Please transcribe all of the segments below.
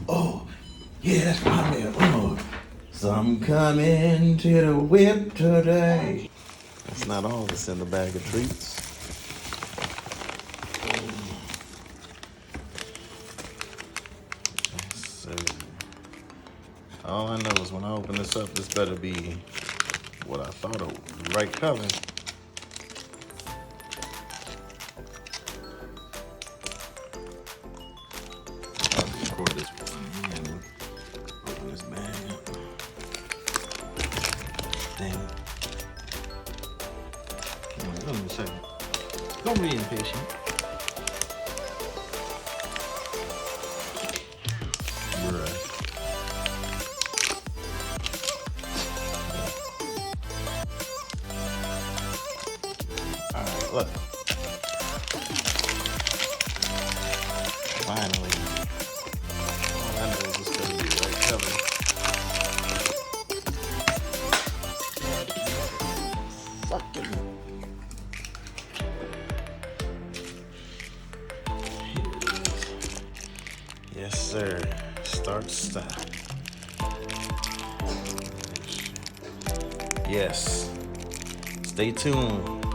Oh, yeah, that's my mail. Oh, some coming to the whip today. That's not all that's in the bag of treats. So, all I know is when I open this up, this better be what I thought it was, the right color. I'll record this one and open this bag up. Damn it. Hold on a second. Don't be impatient. Bruh. Alright, look. Finally. All I know is it's gonna be the right color. Fucking. Here it is. Yes, sir. Start, stop. Yes. Stay tuned.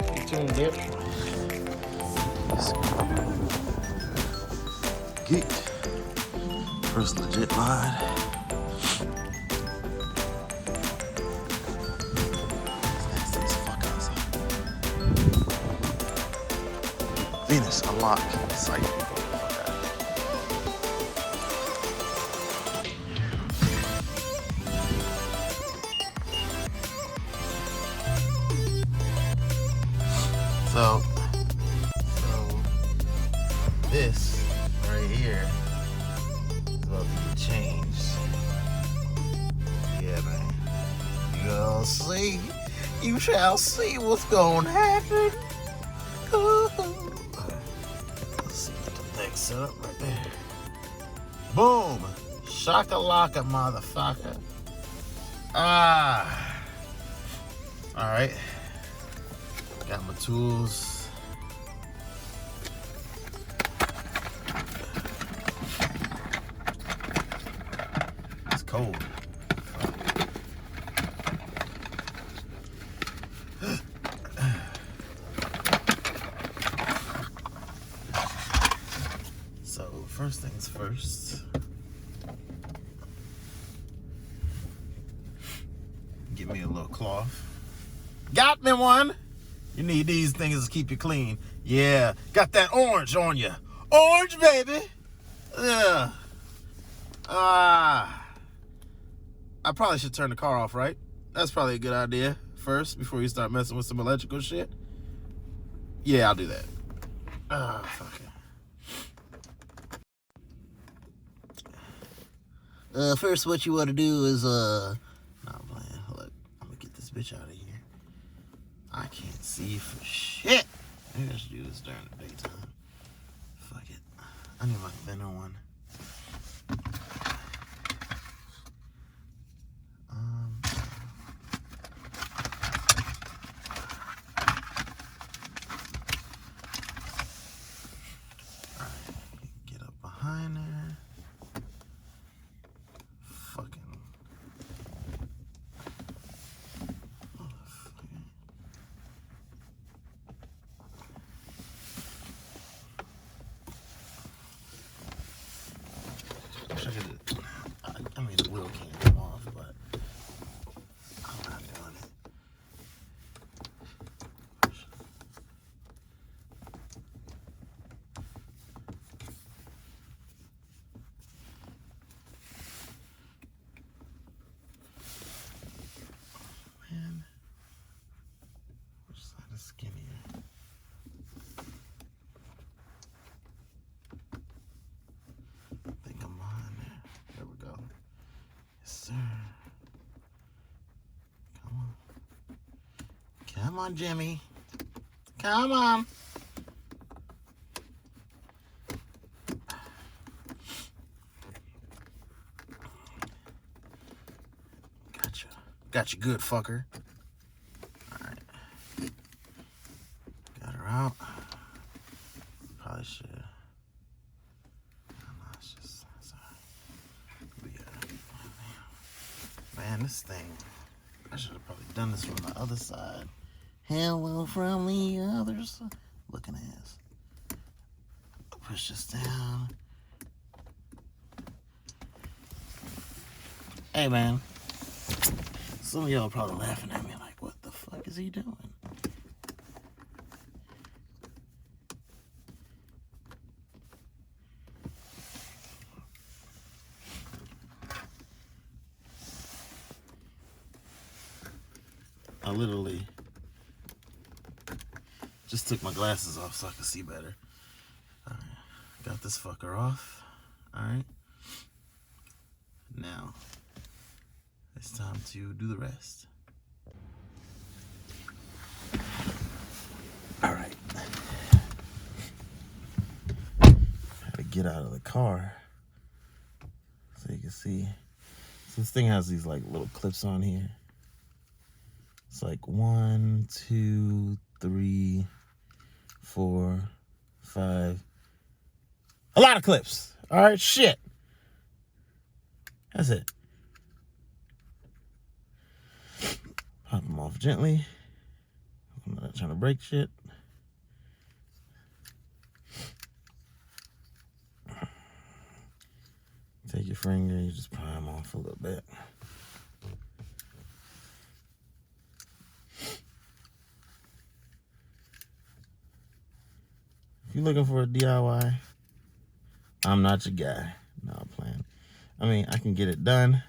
Stay tuned, bitch. Geek. First legit mod. It's nasty as fuck outside. Venus, unlock. Site. So this right here is about to get changed. Yeah, man. You'll see. You shall see what's gonna happen. Ooh. Let's see what the thing's set up right there. Boom! Shakalaka, motherfucker. Ah. Alright. Got my tools. It's cold. So, first things first. Get me a little cloth. Got me one! You need these things to keep you clean. Yeah, got that orange on you. Orange, baby! Yeah. I probably should turn the car off, right? That's probably a good idea first, before you start messing with some electrical shit. Yeah, I'll do that. Fuck it. First what you want to do is, no, I'm playing. Look, I'm gonna get this bitch out of here. I can't see for shit. Maybe I should do this during the daytime. Fuck it. I need my thinner one. Alright, get up behind there. Fucking. I mean, the wheel can't come off, but I'm not doing it. Man, which side is skinnier? I think I'm behind there. There we go. Yes, sir. Come on. Come on, Jimmy. Come on. Got you good, fucker. Alright. Got her out. Probably should. No, it's just, it's alright. Man, this thing. I should have probably done this from the other side. Hello from the other side. Looking ass. Push this down. Hey, man. Some of y'all probably laughing at me like, what the fuck is he doing? I literally just took my glasses off so I could see better. All right, got this fucker off. All right. Now, it's time to do the rest. All right. Had to get out of the car so you can see. So this thing has these like little clips on here. It's like 1, 2, 3, 4, 5. A lot of clips. All right, shit. That's it. Pop them off gently. I'm not trying to break shit. Take your finger, you just pry them off a little bit. If you're looking for a DIY, I'm not your guy. No, I'm playing. I mean, I can get it done.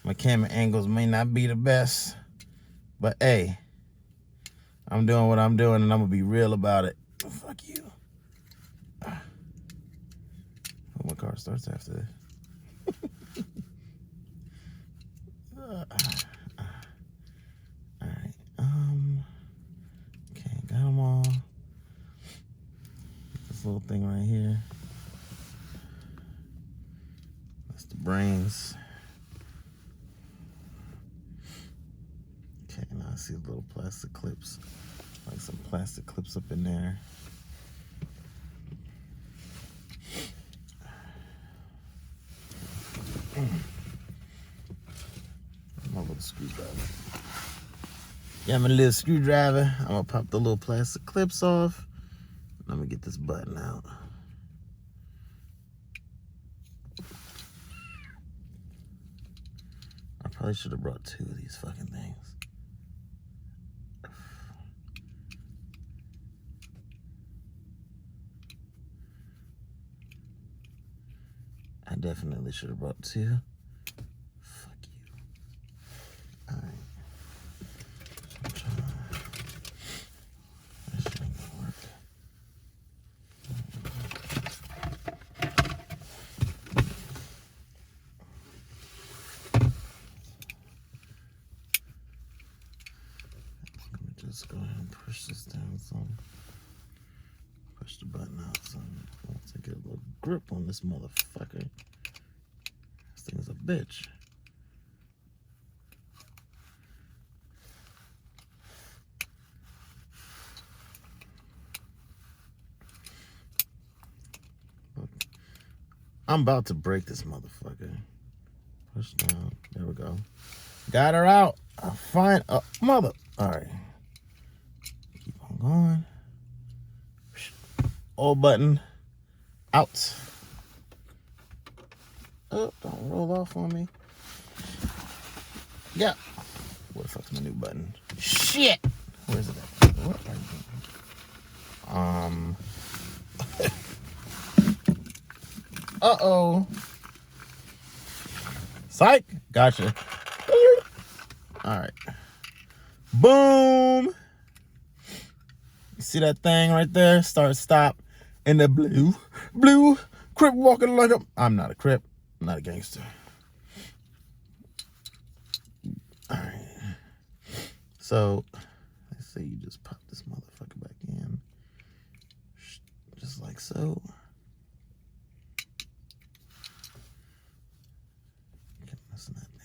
My camera angles may not be the best, but hey, I'm doing what I'm doing and I'm gonna be real about it. Oh, fuck you. Oh, my car starts after this. Alright, okay, got them all. This little thing right here. That's the brains. Okay, now I see little plastic clips. Like some plastic clips up in there. My little screwdriver. Yeah, my little screwdriver. I'm gonna pop the little plastic clips off. Let me get this button out. I probably should have brought 2 of these fucking things. I definitely should have brought 2. Fuck you. Alright. I'm trying. That shit ain't gonna work. Let me just go ahead and push this down some. Push the button out some. Once I get a little grip on this motherfucker. This thing's a bitch. Look, I'm about to break this motherfucker. Push down. There we go. Got her out. Fine. Mother. All right. Keep on going. Old button. Out. Oh, don't roll off on me. Yeah. Where the fuck's my new button? Shit. Where's it at? What are you doing? Uh-oh. Psych. Gotcha. All right. Boom. You see that thing right there? Start, stop. And the blue Crip walking like I'm not a Crip. I'm not a gangster. All right. So, let's say you just pop this motherfucker back in. Just like so. Get messing that in.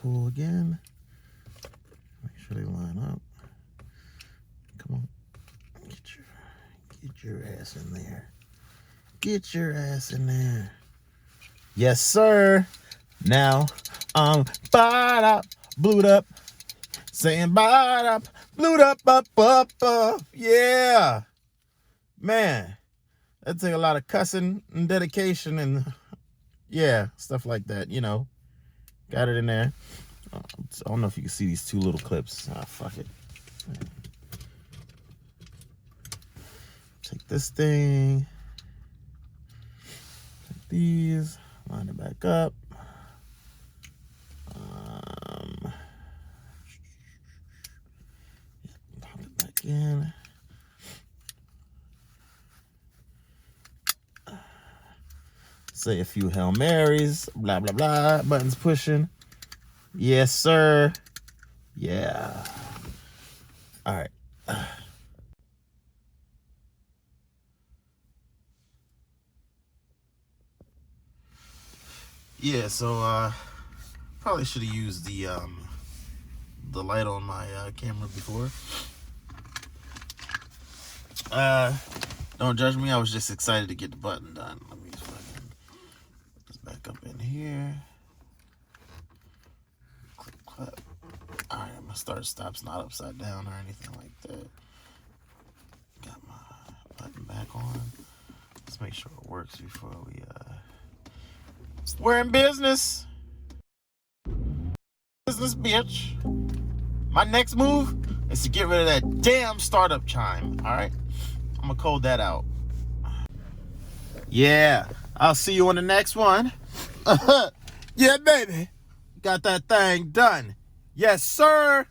tool again. Make sure they line up. Come on. Get your ass in there. Get your ass in there. Yes, sir. Now I'm fired up, blued up, saying fired up, blued up. Yeah. Man, that take a lot of cussing and dedication and yeah, stuff like that, you know. Got it in there. I don't know if you can see these two little clips. Ah, fuck it. Take this thing. Take these. Line it back up. Pop it back in. Say a few Hail Marys. Blah, blah, blah. Buttons pushing. Yes, sir. Yeah. All right. Yeah, so probably should have used the light on my camera before. Don't judge me. I was just excited to get the button done. Let me just put this back up in here. Click, clap. All right, my start stop's not upside down or anything like that. Got my button back on. Let's make sure it works before we we're in business. Business, bitch. My next move is to get rid of that damn startup chime. All right, I'm gonna code that out. Yeah, I'll see you on the next one. Yeah, baby, got that thing done. Yes, sir.